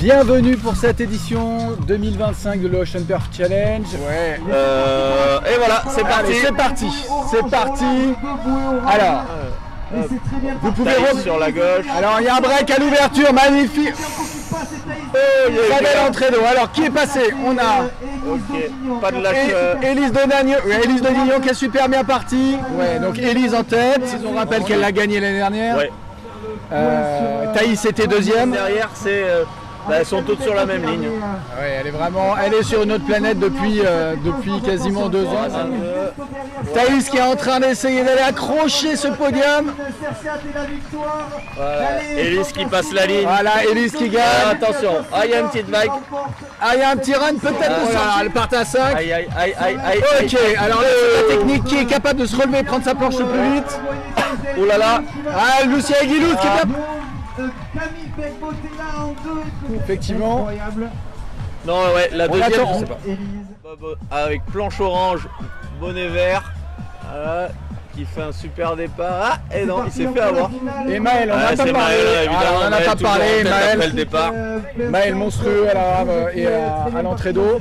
Bienvenue pour cette édition 2025 de l'Ocean Perf Challenge. Ouais. Et voilà, c'est parti. Allez, c'est parti. Alors, vous pouvez sur la gauche. Alors, il y a un break à l'ouverture, magnifique. Très belle entrée d'eau. Alors, qui est passé? On a pas de lâche. Élise de Dignon qui est super bien partie. Ouais, donc Élise en tête. On rappelle qu'elle l'a gagné l'année dernière. Ouais. Thaïs était deuxième. Derrière, c'est. Elles sont toutes sur la même ligne. Ouais, elle est sur une autre planète depuis quasiment 2 ans. Thaïs qui est en train d'essayer d'aller accrocher ce podium. Voilà. Élise qui passe la ligne. Voilà, Élise qui gagne. Attention, il y a une petite bike. Il y a un petit run peut-être de sortie. Elle part à 5. Aïe. Ok, alors là, c'est la technique qui est capable de se relever et prendre sa planche le plus vite. Oh là là. Lucia Aguilouz qui est capable. Effectivement. Non, ouais, la deuxième, attend, je sais pas. Avec planche orange, bonnet vert. Voilà, qui fait un super départ. Et non, il s'est fait avoir. Et Maël, on n'a pas parlé. On n'a pas parlé. Maël, le départ. Maël monstrueux à l'entrée d'eau.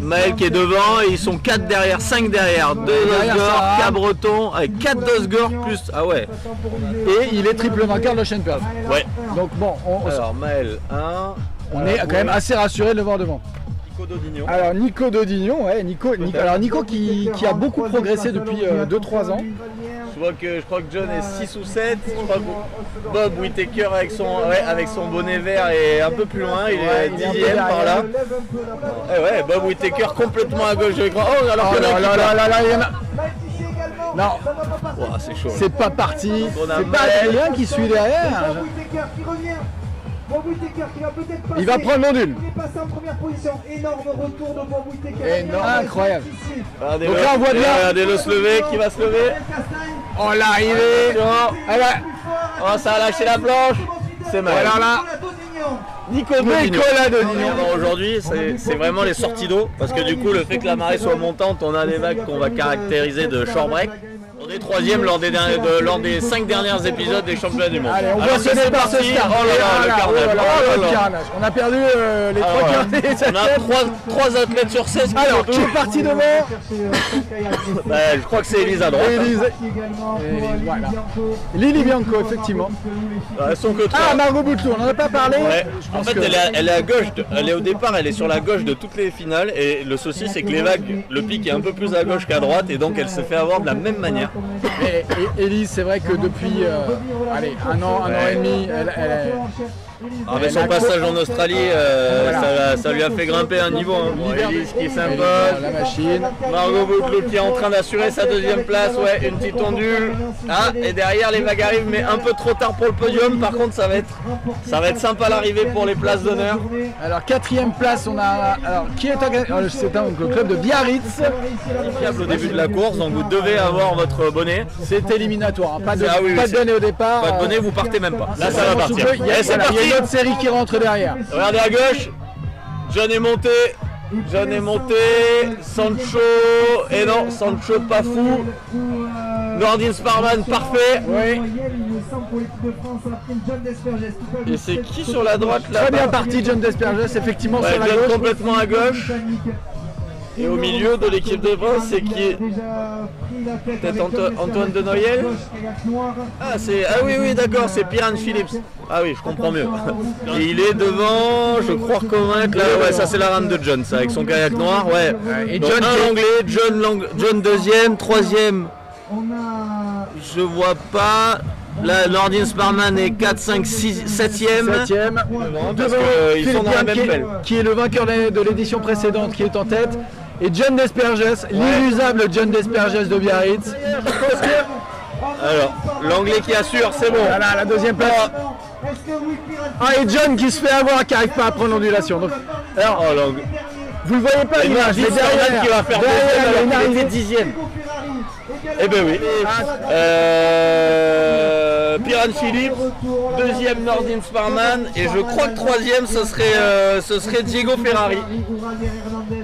Maël qui est devant, et ils sont 4 derrière, 5 derrière. 2 Osgore, Cabreton, avec 4 Osgore plus. Ah ouais. Et il est triple vainqueur de l'Ocean Perf. Ouais. Donc bon, alors Maël 1. On est quand même assez rassuré de le voir devant. Nico Dodignon. Alors Nico Dodignon, ouais, Nico qui a beaucoup progressé depuis 2-3 ans. Je crois que John est 6 ou 7. Je crois que Bob Whittaker avec son bonnet vert est un peu plus loin. Il est 10e par là. Ouais, Bob Whittaker complètement à gauche de l'écran. Oh, alors que non, wow, c'est chaud. C'est pas parti. C'est pas Adrien qui suit derrière. Il va prendre l'ondule. Il est passé en première position. Énorme retour de Bob Whittaker. Incroyable. Regardez, donc là on voit bien. Regardez-le se lever, qui va se lever. Oh l'arrivée. Oh, ça a lâché la planche. C'est mal. Alors là, Nicolas Dodignon. Aujourd'hui, c'est vraiment les sorties d'eau. Parce que du coup, le fait que la marée soit montante, on a des vagues qu'on va caractériser de short break. On est 3e lors des 5 derniers épisodes des championnats du monde. Allez, on voit ce départ se start. Oh là là, le carnage. On a perdu les 3 quarts des athlètes. On a 3 athlètes sur 16. Alors, qui est parti devant? Je crois que c'est Élise à droite. Voilà. Lily Bianco, effectivement. Elles sont que 3. Margot Bouteloup, on n'en a pas parlé. Ouais. En fait, elle est à gauche. Elle est au départ, elle est sur la gauche de toutes les finales. Et le souci, c'est que les vagues, le pic est un peu plus à gauche qu'à droite. Et donc, elle se fait avoir de la même manière. Et Élise, c'est vrai que depuis un an et demi, avec son passage en Australie, ça lui a fait grimper un niveau. Élise qui s'impose, la machine. Margot Bouteloup qui est en train d'assurer sa 2e place, une petite ondule. Et derrière les vagues arrivent, mais un peu trop tard pour le podium. Par contre, ça va être sympa l'arrivée pour les places d'honneur. Alors 4e place, on a qui est c'est le club de Biarritz. Fiable au début de la course, donc vous devez avoir votre bonnet. C'est éliminatoire, pas de bonnet au départ. Pas de bonnet, vous partez même pas. Là, ça va partir. Il y a une autre série qui rentre derrière. Regardez à gauche, John est monté, Sancho, et non, Sancho pas fou. Nordin Sparman parfait. Oui. Et c'est qui sur la droite là? Très bien parti John Desperges, effectivement sur la gauche. Complètement à gauche. Et au milieu de l'équipe de France, c'est qui est peut-être Antoine de Noyel. Ah oui d'accord, c'est Piran Phillips. Ah oui, je comprends mieux. Et il est devant, je crois reconnaître là, ça c'est la rame de John, ça, avec son kayak noir, Et donc, John l'anglais, John 2e, 3e. Je vois pas. Là, Nordin Sparman est 4, 5, 6, 7e. Parce qu'ils sont dans la même pelle. Qui est le vainqueur de l'édition précédente, qui est en tête. Et John Desperges, l'inusable John Desperges de Biarritz. Alors, l'anglais qui assure, c'est bon. Voilà, la 2e place. Et John qui se fait avoir, qui n'arrive pas à prendre l'ondulation. Alors, vous le voyez pas l'image, mais derrière, qui va faire il est 10e. Eh ben oui. Piran Philippe, deuxième Nordin Sparman et je crois que troisième ce serait Diego Ferrari.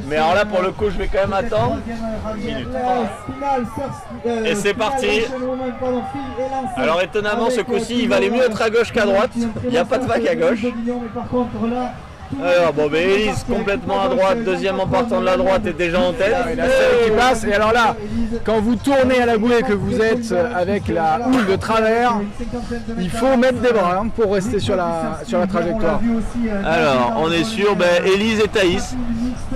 Mais alors là pour le coup je vais quand même attendre. Et c'est parti. Alors étonnamment ce coup-ci il valait mieux être à gauche qu'à droite. Il n'y a pas de vague à gauche. Alors bon, mais Elise complètement à droite, deuxième en partant de la droite est déjà en tête. La seule qui passe, et alors là, quand vous tournez à la bouée et que vous êtes avec la houle de travers, il faut mettre des bras hein, pour rester sur la trajectoire. Alors on est sur Elise et Thaïs,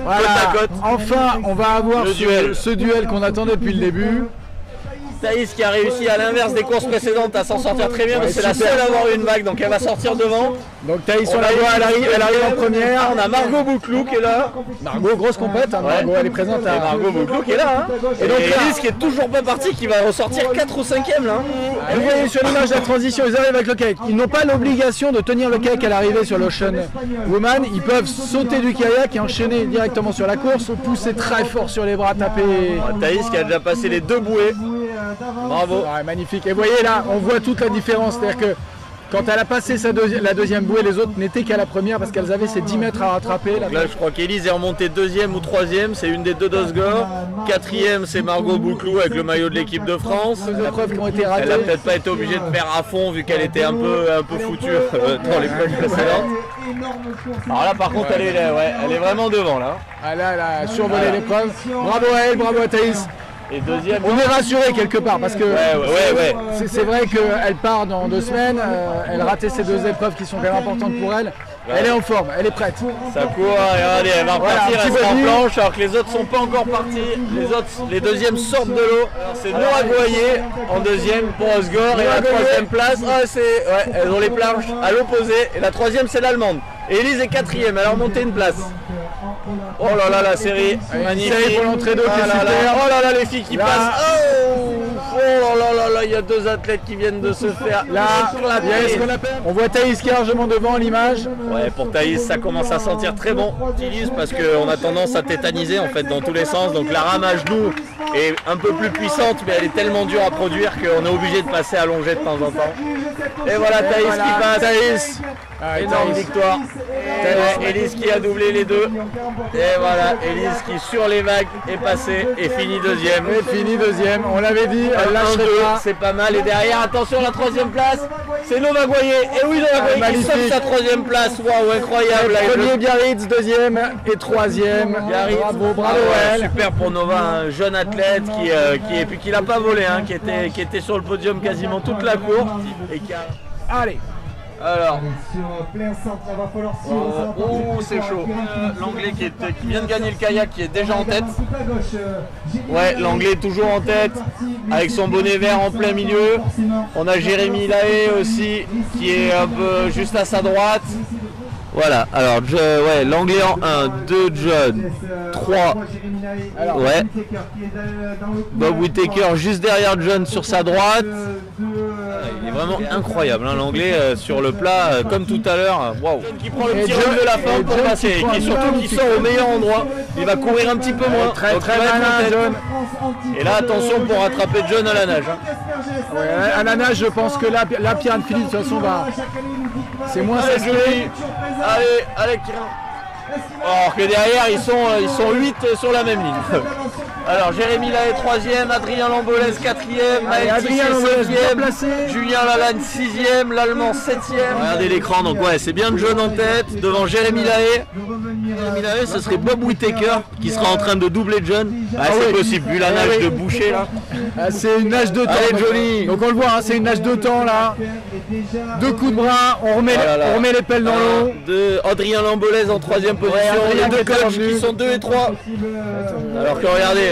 voilà. Côte à côte. Enfin, on va avoir ce duel qu'on attendait depuis le début. Thaïs qui a réussi à l'inverse des courses précédentes à s'en sortir très bien, mais c'est la seule à avoir une vague, donc elle va sortir devant. Donc Thaïs on la voit, elle arrive en première. On a Margot Bouclou qui est là. Margot, grosse compète, hein, Margot elle est présente. Et Margot Bouclou qui est là. Hein. Et donc Elise qui est toujours pas partie, qui va ressortir 4 ou 5e là. Et vous voyez sur l'image de la transition, ils arrivent avec le kayak. Ils n'ont pas l'obligation de tenir le kayak à l'arrivée sur l'Ocean Woman. Ils peuvent sauter du kayak et enchaîner directement sur la course, pousser très fort sur les bras, taper. Thaïs qui a déjà passé les 2 bouées. Bravo. Ah, magnifique. Et vous voyez là, on voit toute la différence. C'est-à-dire que quand elle a passé la deuxième bouée, les autres n'étaient qu'à la première parce qu'elles avaient ces 10 mètres à rattraper. Là, je crois qu'Elise est remontée 2e ou 3e, c'est une des deux d'Osgore. 4e, c'est Margot Bouclou avec le maillot de l'équipe de France. Deux épreuves qui ont été ratées. Elle n'a peut-être pas été obligée de faire à fond vu qu'elle était un peu foutue dans les plages précédentes. Alors là, par contre, elle est vraiment devant là. Ah là, elle a survolé l'épreuve. Bravo à elle, bravo à Thaïs. Et deuxième. On est rassuré quelque part parce que ouais. C'est vrai qu'elle part dans 2 semaines, elle ratait ces 2 épreuves qui sont quand même importantes pour elle. Elle est en forme, elle est prête. Ça court, regardez, elle va repartir, elle sera en planche alors que les autres sont pas encore partis. Les deuxièmes sortent de l'eau. C'est Noah Goyer en deuxième pour Osgore et la 3e place. Elles ont les planches à l'opposé et la 3e c'est l'allemande. Et Elise est 4e, elle a remonté une place. Oh là là, la série magnifique pour l'entrée d'eau qui est super. Oh là là, les filles qui passent. Oh là là, il y a 2 athlètes qui viennent de se faire éclater. On voit Thaïs qui est largement devant l'image. Ouais, pour Thaïs, ça commence à sentir très bon. Utilise parce qu'on a tendance à tétaniser en fait dans tous les sens. Donc la rame à genoux est un peu plus puissante, mais elle est tellement dure à produire qu'on est obligé de passer allongé de temps en temps. Et voilà Thaïs qui passe. Thaïs. Énorme victoire. Elise qui a doublé les 2. Et voilà, Elise qui sur les vagues est passée et finit 2e. Et finit 2e, on l'avait dit, elle lâcherait pas. C'est pas mal. Et derrière, attention, la 3e place, c'est Nova Goyer. Et oui, Nova Goyer qui sauve sa 3e place. Waouh, incroyable. Premier Biarritz, 2e et 3e. Bravo elle. Super pour Nova, un jeune athlète qui n'a pas volé, hein, qui était sur le podium quasiment toute la course. Et qui a... Allez. Alors, oh, c'est chaud. L'anglais qui vient de gagner le kayak qui est déjà en tête. Ouais, l'anglais toujours en tête avec son bonnet vert en plein milieu. On a Jérémy Lahaye aussi qui est un peu juste à sa droite. Voilà, alors l'anglais en 1, 2 John, 3, ouais, Bob Whittaker juste derrière John sur sa droite. Il est vraiment incroyable, hein, l'anglais sur le plat, comme tout à l'heure. Waouh. Qui prend le petit rôle de la fin pour passer, et surtout qui sort au meilleur endroit. Il va courir un petit peu moins. Très malin, John. Et là, attention pour rattraper John à la nage. Hein. Ouais, à la nage, je pense que là Piran Philippe, de toute façon, c'est moins joli. Allez, Kirin. Or que derrière, ils sont 8 sur la même ligne. Alors, Jérémy Lahaye 3e, Adrien Lambolès 4e, Maël Tissier 7e, Julien Lalanne 6e, l'Allemand 7e. Regardez l'écran, donc ouais, c'est bien John en tête, devant Jérémy Lahaye. Jérémy Lahaye, ce serait Bob Whittaker qui sera en train de doubler John. C'est possible, vu la nage de boucher là. C'est une nage de temps. Elle est jolie. Donc on le voit, hein, c'est une nage de temps là. 2 coups de bras, on remet les pelles dans l'eau. Adrien Lambolès en 3e position, les 2 coachs qui sont 2 et 3. Alors que regardez,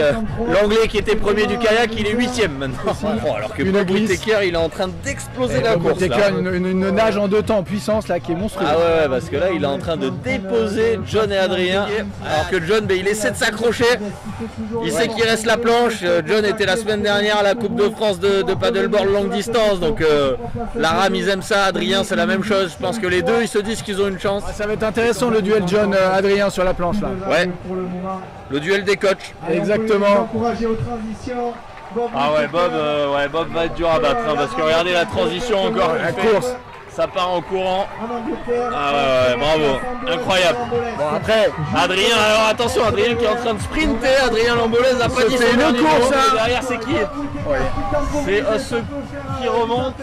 l'anglais qui était premier du kayak, il est 8e maintenant. Alors que Bob Whittaker, il est en train d'exploser la course. Whittaker, une nage en 2 temps en puissance là qui est monstrueuse. Ah ouais, parce que là, il est en train de déposer John et Adrien. Alors que John, il essaie de s'accrocher. Il sait qu'il reste la planche. John était la semaine dernière à la Coupe de France de paddleboard longue distance. Donc la rame, ils aiment ça. Adrien, c'est la même chose. Je pense que les deux, ils se disent qu'ils ont une chance. Ça va être intéressant le duel John-Adrien sur la planche là. Ouais. Le duel des coachs. Exactement. Ah ouais, Bob va être dur à battre, hein, parce que regardez la transition encore. La course. Ça part en courant. Ah ouais, bravo. Incroyable. Bon, après, Adrien, alors attention, Adrien qui est en train de sprinter. Adrien Lambolez n'a pas dit fait son une dernier course, mot, hein. mais derrière, c'est qui? C'est ceux qui remontent.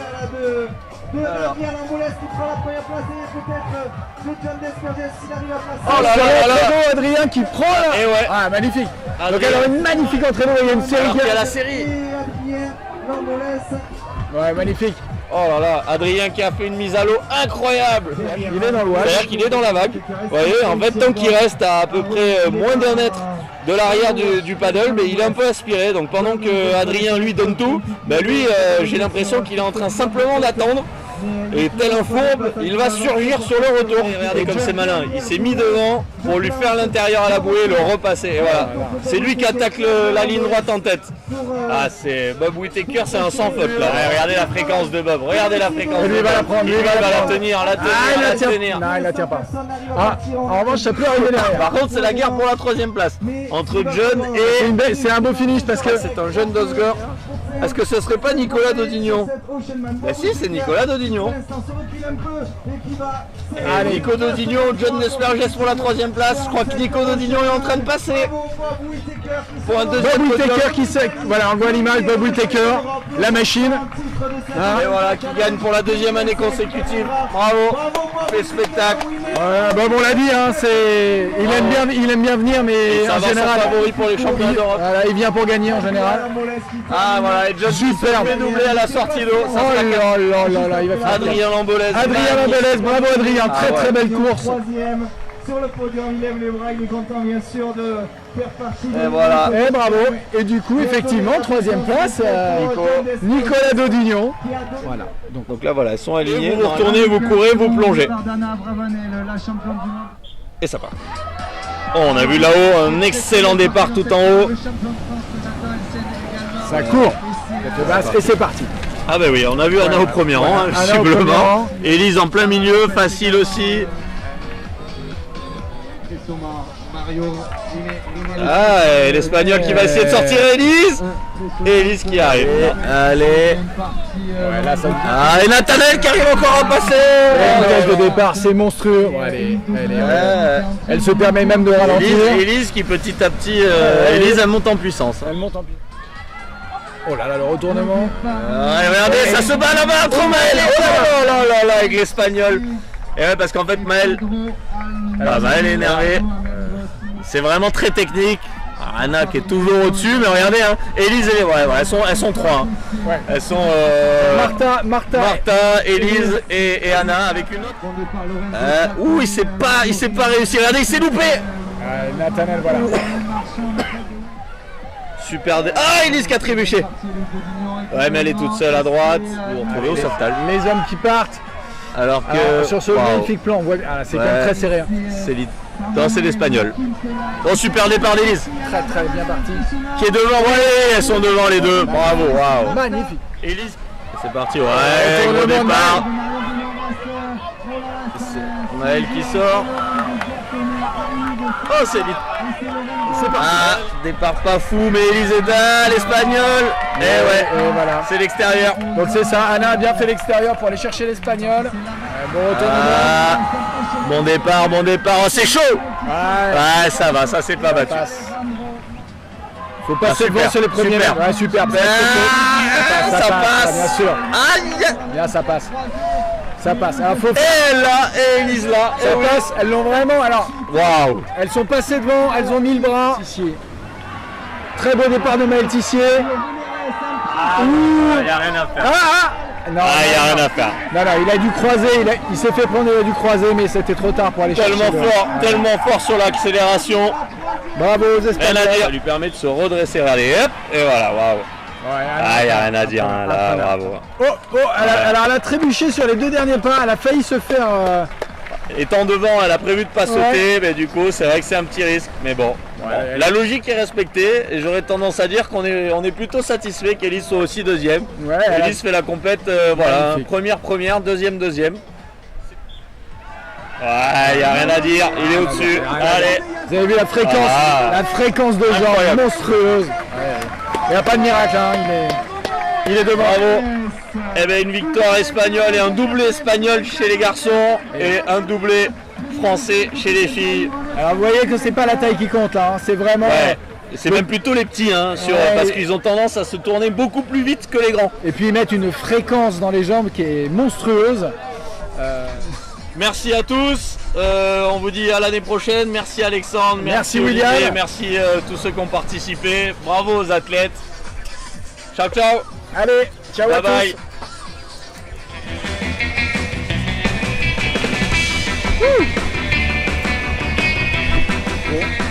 Adrien Lambolez qui prend la première place et peut-être de John Descogès s'il arrive à placer. Oh là sur là là. l'entraînement, Adrien qui prend là. Et ouais. Ah, magnifique. Donc Adrien. alors une magnifique entraînement, il y a une série Alors qui qu'il y a a... la série. Adrien Lambolez. Ouais, magnifique. Oh là là, Adrien qui a fait une mise à l'eau incroyable. Il est dans le wash. C'est-à-dire qu'il est dans la vague. Vous voyez, en fait, tant qu'il reste à peu près moins d'un mètre de l'arrière du paddle, mais il est un peu aspiré. Donc pendant que Adrien lui donne tout, ben lui, j'ai l'impression qu'il est en train simplement d'attendre. Et tel un fourbe, il va surgir sur le retour. Et regardez comme c'est malin. Il s'est mis devant pour lui faire l'intérieur à la bouée, le repasser. Et voilà. C'est lui qui attaque la ligne droite en tête. Ah, c'est Bob Whittaker, c'est un sans faute là. Et regardez la fréquence de Bob. Regardez la fréquence. Et lui, de il va Bob. la prendre, lui, Il il va va la la prendre. tenir, la tenir, Ah, il la tient. tenir. Non, il la tient pas. Ah, en revanche, ça peut arriver derrière. Par contre, c'est la guerre pour la troisième place entre John C'est et. une belle- c'est un beau finish parce que C'est un jeune d'Osgore. Est-ce que ce serait pas Nicolas Dodignon? Bah si, c'est Nicolas Dodignon. Allez. Nico Dodignon, John Desperges pour la troisième place. Je crois que Nico Dodignon est en train de passer pour un deuxième Bob podium. Whittaker qui sait. Voilà, on voit l'image, Bob Whittaker, la machine. Hein. Et voilà, qui gagne pour la deuxième année consécutive. Bravo, fait spectacle. Ouais, Bob, on l'a dit, hein, c'est... il aime bien venir, mais Ça en va, général, son favori pour les championnats d'Europe. voilà, il vient pour gagner en général. Ah voilà, et John qui se Superbe. fait doubler à la sortie d'eau. Oh Ça sera là là là là, il va faire Adrien Lambolez. Adrien Lambolez, bravo Adrien, très ouais. très belle course. Troisième sur le podium, il lève les bras, il est content bien sûr de faire partie Et voilà. Et bravo. Et du coup, effectivement, troisième place, Nicolas Dodignon. Voilà. Donc là voilà, ils sont alignés, vous retournez, vous courez, vous plongez. Dana Bravanel, la championne du monde. Et ça part. Oh, on a vu là-haut un excellent départ tout en haut. Le champion de France de Nathan Elsen également. Ça court. Tête basse, et c'est parti. Ah bah oui, on a vu Anna au premier rang, hein, Anna au premier visiblement. rang. Élise en plein milieu, facile aussi. Ah, et l'Espagnol qui va essayer de sortir Élise. Et Élise qui arrive. Allez. Ouais, là, ça... Ah, et Nathanaël qui arrive encore à passer. La vitesse de départ, c'est monstrueux. Bon, elle se permet même de ralentir. Élise qui petit à petit, Élise elle monte en puissance. Elle monte en plus. Oh là là, le retournement. Regardez, ça se bat là-bas entre Maël et oh là là là avec l'Espagnol. Et ouais, parce qu'en fait Maël est énervé. C'est vraiment très technique. Anna qui est toujours au-dessus, mais regardez, hein, Élise et elles sont trois. Hein. Ouais. Elles sont Martha. Élise et Anna avec une autre. Ouh, il s'est pas réussi. Regardez, il s'est loupé. Nathanaël, voilà. Super. Ah, Élise qui a trébuché. Ouais, mais elle est toute seule à droite. Vous vous retrouvez au sauvetage. Les hommes qui partent. Alors que Alors, sur ce magnifique plan, on voit. Ah, c'est quand même très serré. Hein. C'est l'Espagnol. Bon, super départ d'Élise. Très très bien parti. Qui est devant. Ouais, elles sont devant les deux. Bravo, waouh. Magnifique. Élise. C'est parti, ouais, gros départ. Maël qui sort. Oh, c'est vite. C'est parti. Ah, départ pas fou, mais Élise est là, l'Espagnol. Et ouais, Et voilà. c'est l'extérieur. Donc c'est ça, Anna a bien fait l'extérieur pour aller chercher l'Espagnol. Bon retournement. Ah, bon départ. Oh, c'est chaud. Ouais, Ouais, ça va, ça c'est pas battu. passe. Faut passer super, devant sur les premiers super. mètres. Ouais, super. Ah, ça passe. Bien sûr. Aïe. Bien, ça passe. Ça passe. Alors, faut... Et là, et Élise là. Ça passe. Elles l'ont vraiment. Alors, Waouh. elles sont passées devant. Elles ont mis le bras. Très beau départ de Maël Tissier. Il n'y a rien à faire. Non, Il n'y a non, rien à faire. non, il a dû croiser. Il s'est fait prendre. Il a dû croiser, mais c'était trop tard pour aller chercher. Tellement fort sur l'accélération. Bravo aux Rien Espagnols. à dire. Ça lui permet de se redresser. Allez, hop. Et voilà, waouh. Il n'y a rien à dire hein, là, bravo. Elle a trébuché sur les deux derniers pas, elle a failli se faire... Étant devant, elle a prévu de pas sauter, mais du coup, c'est vrai que c'est un petit risque. Mais bon, la logique est respectée et j'aurais tendance à dire qu'on est plutôt satisfait qu'Élise soit aussi deuxième. Ouais, Élise fait la complète, voilà, magnifique. première, deuxième. Ouais, il n'y a rien à dire, il est au-dessus. Allez. Vous avez vu la fréquence, Ah. la fréquence de genre Incroyable. monstrueuse. Il n'y a pas de miracle, hein. Il est devant. Bravo. Eh bien, une victoire espagnole et un doublé espagnol chez les garçons et un doublé français chez les filles. Alors vous voyez que c'est pas la taille qui compte là, hein. C'est vraiment... Ouais. C'est même plutôt les petits, hein, parce qu'ils ont tendance à se tourner beaucoup plus vite que les grands. Et puis ils mettent une fréquence dans les jambes qui est monstrueuse. Merci à tous, on vous dit à l'année prochaine. Merci Alexandre, Merci Olivier, William. merci tous ceux qui ont participé. Bravo aux athlètes. Ciao ciao. Allez, ciao Bye à bye. tous. Bon.